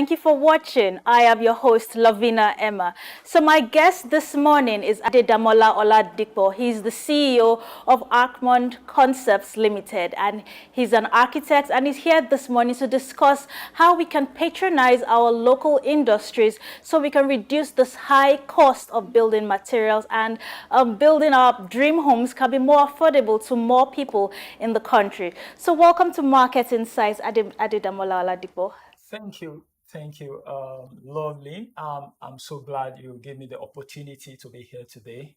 Thank you for watching. I am your host, Lavina Emma. So my guest this morning is Adedamola Oladipo. He's the CEO of Archmond Concepts Limited, and he's an architect, and he's here this morning to discuss how we can patronize our local industries so we can reduce this high cost of building materials, and building our dream homes can be more affordable to more people in the country. So welcome to Market Insights, Adedamola Oladipo. Thank you. Thank you. Lovely. I'm so glad you gave me the opportunity to be here today.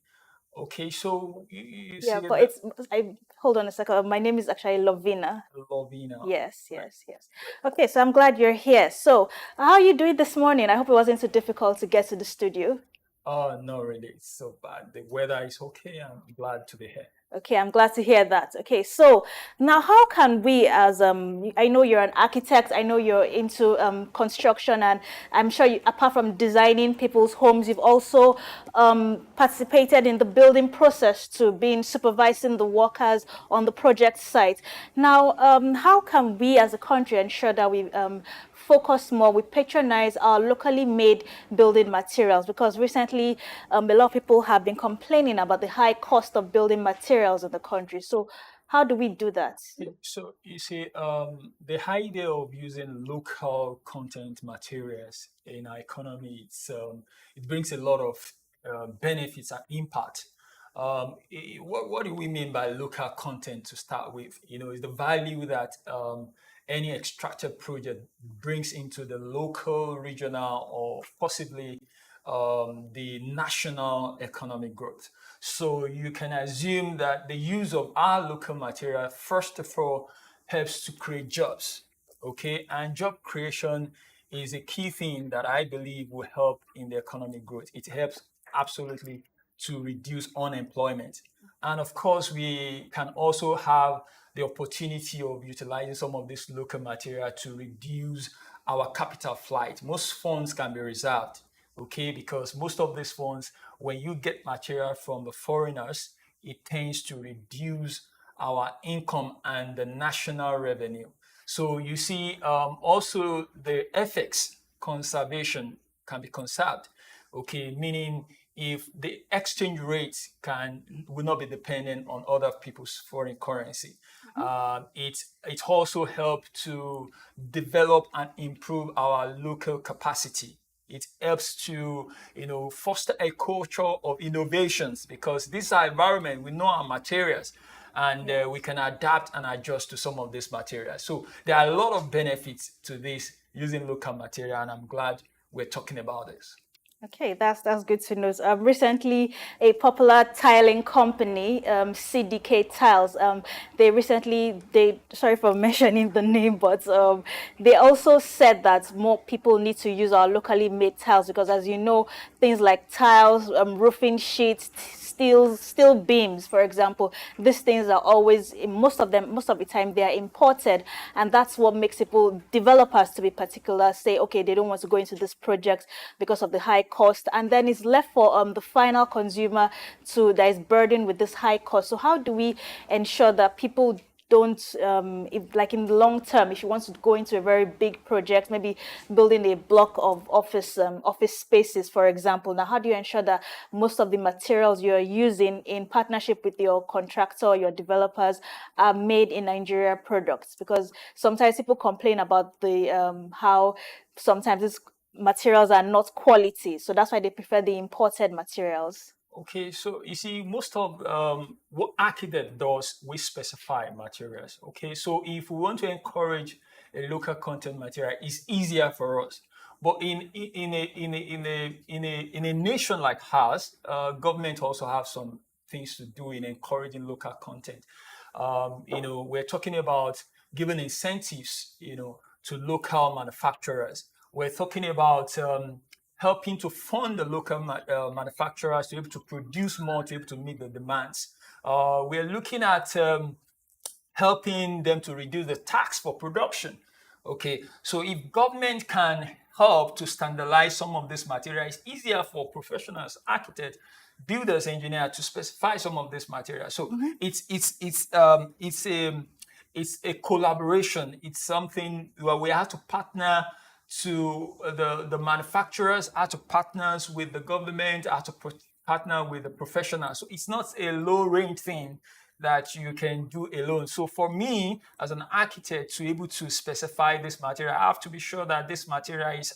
Okay, so you Yeah, see but that I hold on a second. My name is actually Lovina. Lovina, Yes, right? yes, yes. Great. Okay, so I'm glad you're here. So, how are you doing this morning? I hope it wasn't too difficult to get to the studio. Oh, no, really, it's so bad. The weather is okay. I'm glad to be here. Okay, I'm glad to hear that. Okay, so now how can we as I know you're an architect, I know you're into construction, and I'm sure you, apart from designing people's homes, you've also participated in the building process to being supervising the workers on the project site. Now, how can we as a country ensure that we focus more, we patronize our locally made building materials? Because recently a lot of people have been complaining about the high cost of building materials in the country. So how do we do that? So you see, the idea of using local content materials in our economy, it brings a lot of benefits and impact. What do we mean by local content to start with? Is the value that any extracted project brings into the local, regional, or possibly the national economic growth. So you can assume that the use of our local material, first of all, helps to create jobs. Okay, and job creation is a key thing that I believe will help in the economic growth. It helps absolutely to reduce unemployment. And of course, we can also have the opportunity of utilizing some of this local material to reduce our capital flight. Most funds can be reserved, okay, because most of these funds, when you get material from the foreigners, it tends to reduce our income and the national revenue. So you see, also the ethics conservation can be conserved, okay, meaning if the exchange rate will not be dependent on other people's foreign currency. It also helps to develop and improve our local capacity. It helps to foster a culture of innovations, because this is our environment. We know our materials, and we can adapt and adjust to some of these materials. So there are a lot of benefits to this using local material, and I'm glad we're talking about this. Okay, that's good to know. Recently, a popular tiling company, CDK Tiles, they sorry for mentioning the name, but they also said that more people need to use our locally made tiles, because, as you know, things like tiles, roofing sheets, steel beams, for example, these things are always, most of the time, they are imported, and that's what makes people, developers, to be particular, say, okay, they don't want to go into this project because of the high cost, and then it's left for the final consumer that is burdened with this high cost. So how do we ensure that people don't, if, like, in the long term, if you want to go into a very big project, maybe building a block of office spaces, for example, now how do you ensure that most of the materials you're using in partnership with your contractor or your developers are made in Nigeria products? Because sometimes people complain about the how sometimes these materials are not quality, so that's why they prefer the imported materials. Okay, so you see, most of what architect does, we specify materials. Okay, so if we want to encourage a local content material, it's easier for us. But in a nation like ours, government also have some things to do in encouraging local content. We're talking about giving incentives, to local manufacturers. We're talking about helping to fund the local manufacturers to be able to produce more, to be able to meet the demands. We're looking at helping them to reduce the tax for production. Okay, so if government can help to standardize some of this material, it's easier for professionals, architects, builders, engineers to specify some of this material. So it's a collaboration. It's something where we have to partner to the manufacturers, how to partners with the government, how to partner with the professionals. So it's not a low range thing that you can do alone. So for me, as an architect, to be able to specify this material, I have to be sure that this material is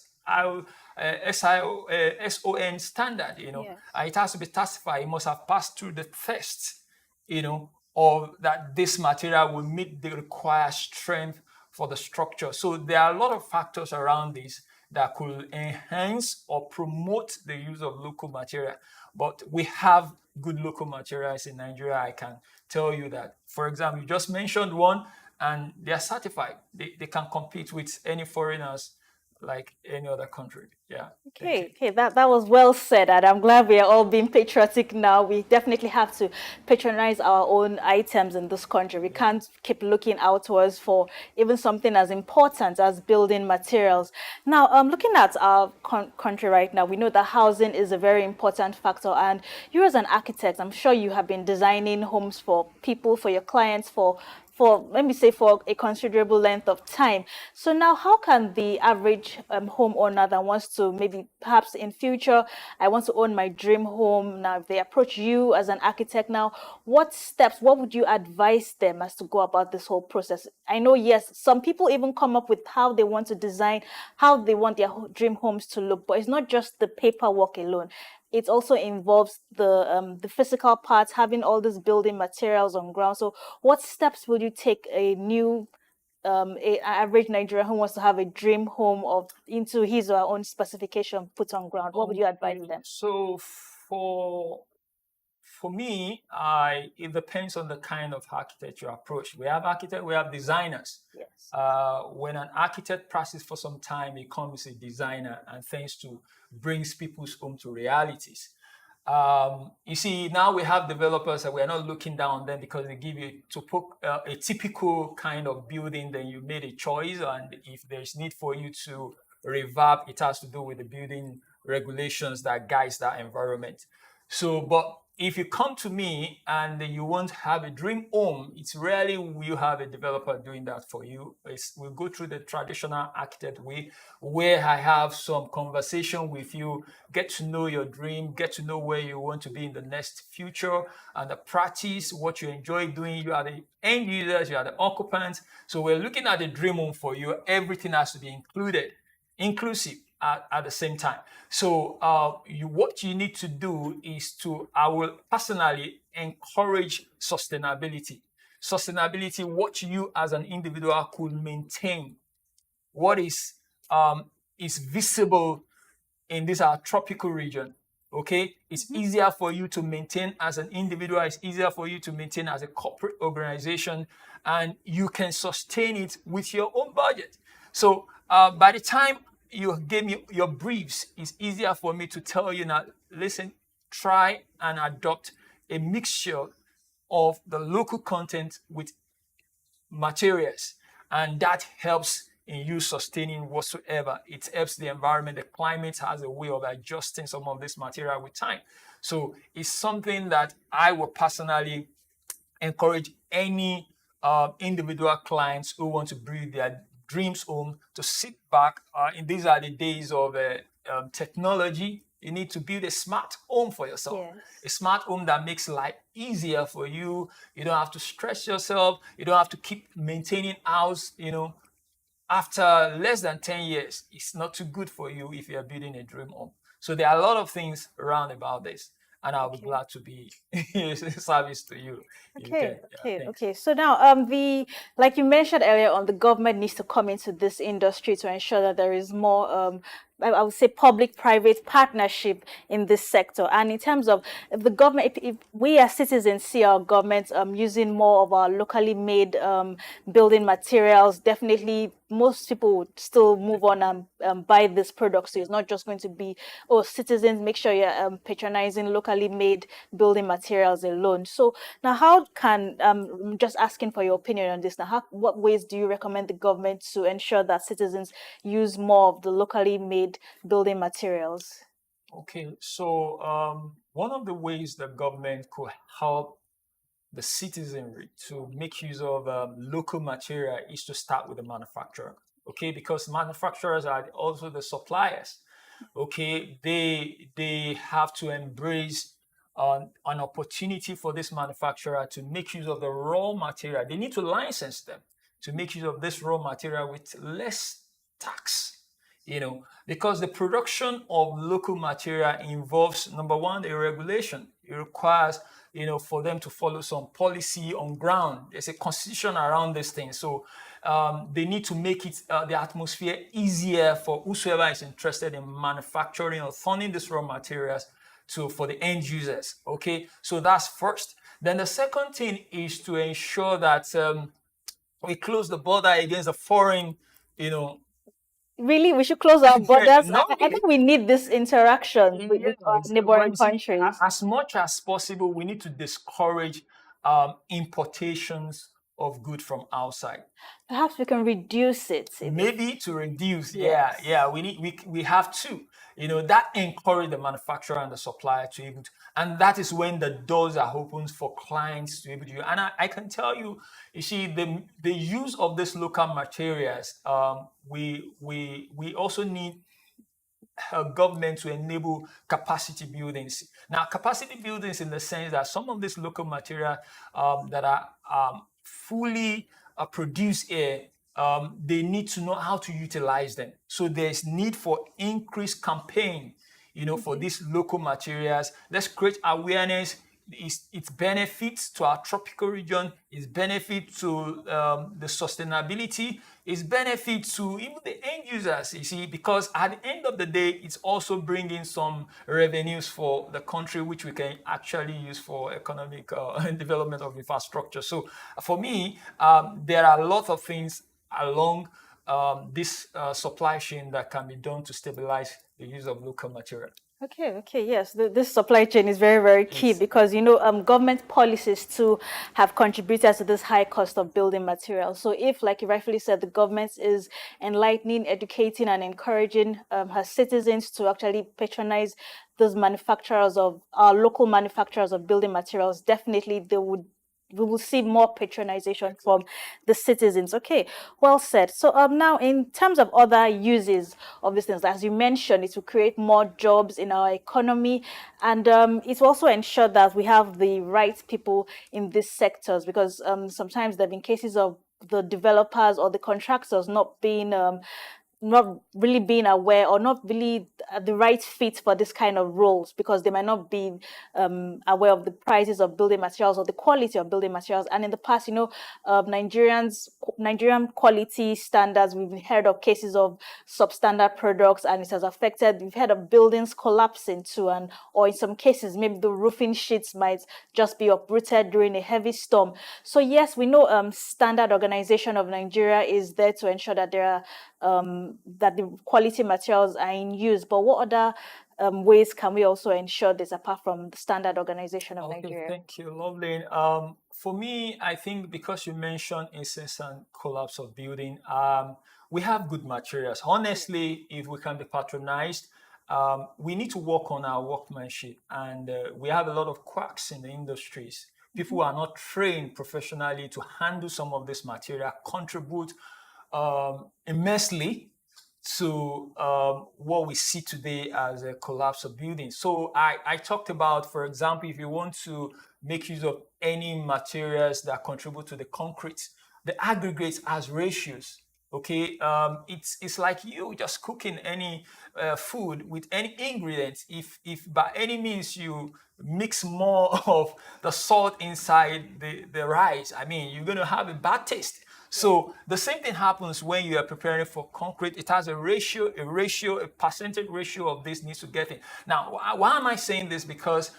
SON standard. Yes. It has to be certified. It must have passed through the test, or that this material will meet the required strength for the structure. So there are a lot of factors around this that could enhance or promote the use of local material. But we have good local materials in Nigeria. I can tell you that. For example, you just mentioned one, and they are certified. They can compete with any foreigners like any other country. Yeah. Thank you. Okay, that was well said, and I'm glad we are all being patriotic now. We definitely have to patronize our own items in this country. We Yeah. can't keep looking outwards for even something as important as building materials. Now, looking at our country right now, we know that housing is a very important factor, and you as an architect, I'm sure you have been designing homes for people, for your clients, for let me say for a considerable length of time. So now how can the average homeowner that wants to maybe perhaps in future, I want to own my dream home. Now if they approach you as an architect now, what steps, what would you advise them as to go about this whole process? I know, yes, some people even come up with how they want to design, how they want their dream homes to look, but it's not just the paperwork alone. It also involves the physical parts, having all these building materials on ground. So, what steps will you take a average Nigerian who wants to have a dream home of into his or her own specification put on ground? What would you advise Okay. them? So for me, it depends on the kind of architect you approach. We have architects, we have designers. Yes. When an architect practices for some time, he becomes a designer and tends to brings people's home to realities. You see, now we have developers and we're not looking down on them because they give you to put a typical kind of building, then you made a choice. And if there's need for you to revamp, it has to do with the building regulations that guides that environment. So, but if you come to me and you want to have a dream home, it's rarely will you have a developer doing that for you. We'll go through the traditional architect way, where I have some conversation with you, get to know your dream, get to know where you want to be in the next future, and the practice, what you enjoy doing. You are the end users, you are the occupants. So we're looking at the dream home for you. Everything has to be inclusive at the same time. So what you need to do is I will personally encourage sustainability. Sustainability, what you as an individual could maintain, what is visible in this our tropical region. Okay, it's Mm-hmm. easier for you to maintain as an individual, it's easier for you to maintain as a corporate organization, and you can sustain it with your own budget. So by the time you gave me your briefs, it's easier for me to tell you now, listen, try and adopt a mixture of the local content with materials, and that helps in you sustaining whatsoever. It helps the environment. The climate has a way of adjusting some of this material with time. So it's something that I will personally encourage any individual clients who want to build their dreams home to sit back. And these are the days of technology. You need to build a smart home for yourself. A Yes. smart home that makes life easier for you. You don't have to stress yourself. You don't have to keep maintaining house. After less than 10 years, it's not too good for you if you're building a dream home. So there are a lot of things around about this, and I'll be Okay. glad to be service to you. You can. Okay, Yeah, okay, thanks. okay. So now, the like you mentioned earlier on, the government needs to come into this industry to ensure that there is more, I would say, public-private partnership in this sector. And in terms of if the government, if we as citizens see our government using more of our locally made building materials, definitely most people would still move on and buy this product. So it's not just going to be, oh, citizens, make sure you're patronizing locally made building materials alone. So now, how can just asking for your opinion on this now? What ways do you recommend the government to ensure that citizens use more of the locally made building materials? Okay, so one of the ways the government could help the citizenry to make use of local material is to start with the manufacturer. okay, because manufacturers are also the suppliers. Okay, they have to embrace an opportunity for this manufacturer to make use of the raw material. They need to license them to make use of this raw material with less tax, because the production of local material involves, number one, a regulation. It requires, for them to follow some policy on ground. There's a constitution around this thing. So they need to make it the atmosphere easier for whosoever is interested in manufacturing or turning these raw materials for the end users. Okay, so that's first. Then the second thing is to ensure that we close the border against the foreign, you know, Really, we should close our borders. no, I think we need this interaction with our yes, but neighboring you see, countries. as much as possible, we need to discourage importations of goods from outside. Perhaps we can reduce it. Maybe to reduce, Yes. we have to, that encourage the manufacturer and the supplier to able to, and that is when the doors are opened for clients to be able to. And I can tell you, you see, the use of these local materials, we also need government to enable capacity buildings. Now, capacity buildings in the sense that some of this local material that are fully produced here, they need to know how to utilize them. So there's need for increased campaign, for these local materials. Let's create awareness. Its benefits to our tropical region, its benefit to the sustainability, its benefit to even the end users, you see, because at the end of the day, it's also bringing some revenues for the country, which we can actually use for economic development of infrastructure. So for me, there are a lot of things along this supply chain that can be done to stabilize the use of local material. Okay, yes. This supply chain is very, very key Yes. because, government policies too have contributed to this high cost of building materials. So if, like you rightfully said, the government is enlightening, educating, and encouraging her citizens to actually patronize those manufacturers of our local manufacturers of building materials, definitely we will see more patronization from the citizens. Okay, well said. So now in terms of other uses of these things, as you mentioned, it will create more jobs in our economy, and it will also ensure that we have the right people in these sectors, because sometimes there have been cases of the developers or the contractors not really being aware or not really the right fit for this kind of roles, because they might not be aware of the prices of building materials or the quality of building materials. And in the past, Nigerian quality standards, we've heard of cases of substandard products, and it has affected. We've heard of buildings collapsing too, and or in some cases, maybe the roofing sheets might just be uprooted during a heavy storm. So yes, we know Standard Organization of Nigeria is there to ensure that there are that the quality materials are in use. But what other ways can we also ensure this apart from the Standard Organization of Okay, Nigeria? thank you, lovely. For me, I think because you mentioned incessant collapse of building, we have good materials. Honestly, if we can be patronized, we need to work on our workmanship, and we have a lot of quacks in the industries. People who are not trained professionally to handle some of this material contribute immensely to what we see today as a collapse of buildings. So I talked about, for example, if you want to make use of any materials that contribute to the concrete, the aggregates as ratios. Okay, it's like you just cooking any food with any ingredients. If by any means you mix more of the salt inside the rice, I mean, you're going to have a bad taste. So the same thing happens when you are preparing for concrete. It has a percentage ratio of this needs to get in. Now, why am I saying this? Because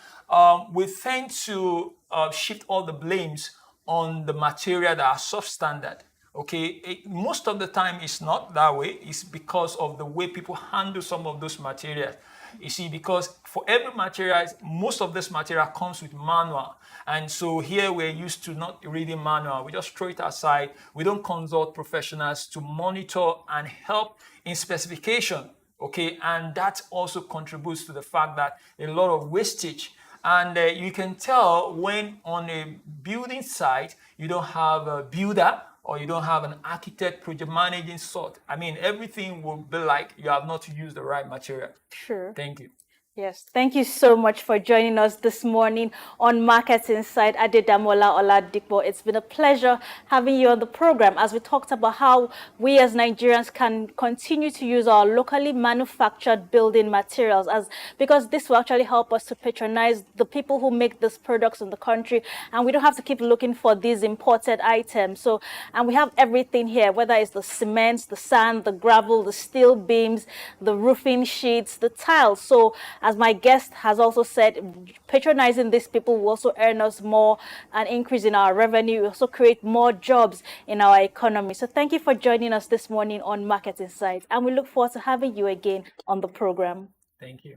we tend to shift all the blames on the material that are substandard. Okay, most of the time it's not that way. It's because of the way people handle some of those materials. You see, because for every material, most of this material comes with manual. And so here we're used to not reading manual. We just throw it aside. We don't consult professionals to monitor and help in specification. Okay, and that also contributes to the fact that a lot of wastage. And you can tell when on a building site, you don't have a builder or you don't have an architect project managing sort, I mean, everything will be like you have not used the right material. Sure. Thank you. Yes, thank you so much for joining us this morning on Market Insight. Adedamola Oladipo. It's been a pleasure having you on the program as we talked about how we as Nigerians can continue to use our locally manufactured building materials, because this will actually help us to patronize the people who make these products in the country, and we don't have to keep looking for these imported items. So, and we have everything here, whether it's the cement, the sand, the gravel, the steel beams, the roofing sheets, the tiles. So, as my guest has also said, patronizing these people will also earn us more, an increase in our revenue, also create more jobs in our economy. So thank you for joining us this morning on Market Insight, and we look forward to having you again on the program. Thank you.